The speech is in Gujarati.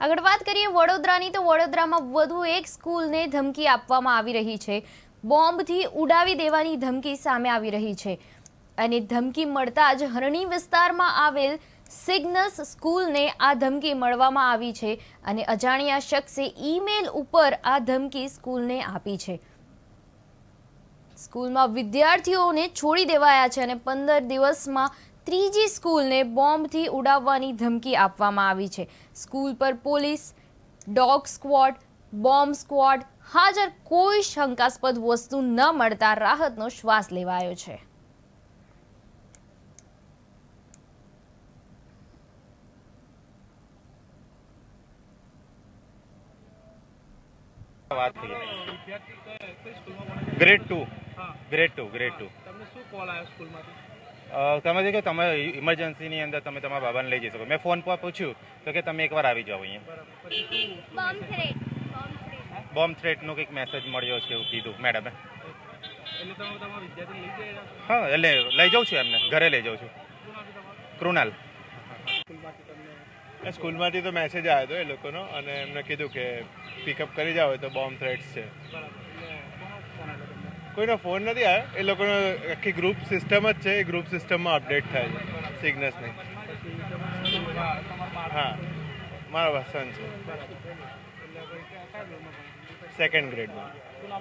આગળ વાત કરીએ વડોદરાની તો વડોદરામાં વધુ એક સ્કૂલને ધમકી આપવામાં આવી રહી છે। બોમ્બથી ઉડાવી દેવાની ધમકી સામે આવી રહી છે અને ધમકી મળતા જ હરણી વિસ્તારમાં આવેલ સિગ્નસ સ્કૂલને આ ધમકી મળવામાં આવી છે અને અજાણ્યા શખ્સે ઈમેલ ઉપર આ ધમકી સ્કૂલને આપી છે। સ્કૂલમાં વિદ્યાર્થીઓને છોડી દેવાયા છે અને 15 દિવસમાં ત્રીજી સ્કૂલને બોમ્બથી ઉડાવવાની ધમકી આપવામાં આવી છે। સ્કૂલ પર police, dog squad, bomb squad હાજર, કોઈ શંકાસ્પદ વસ્તુ ન મળતા રાહતનો શ્વાસ લેવાયો છે। વાત થઈ ગ્રેડ 2 તમને શું કોલ આવ્યો સ્કૂલમાંથી? તમે કે તમે ઇમરજન્સીની અંદર તમે તમારા બાબાને લઈ જઈ શકો। મેં ફોન પર પૂછ્યું તો કે તમે એકવાર આવી જાઓ અહીંયા। બોમ્બ થ્રેટનો કંઈક મેસેજ મળ્યો છે એવું કીધું મેડમે। એટલે તમે તમારા વિદ્યાર્થી લઈ જઈ રહ્યા છો? હા, એટલે લઈ જાઉં છું એમને, ઘરે લઈ જાઉં છું। કૃણાલ સ્કૂલમાંથી તો મેસેજ આવ્યો હતો એ લોકોનો અને એમને કીધું કે પિકઅપ કરી જાવ તો બોમ્બ થ્રેટ્સ છે। કોઈનો ફોન નથી આવ્યો, એ લોકોનો આખી ગ્રુપ સિસ્ટમ જ છે, એ ગ્રુપ સિસ્ટમમાં અપડેટ થાય છે સિગ્નસની। હા, મારા સન છે 2nd ગ્રેડમાં।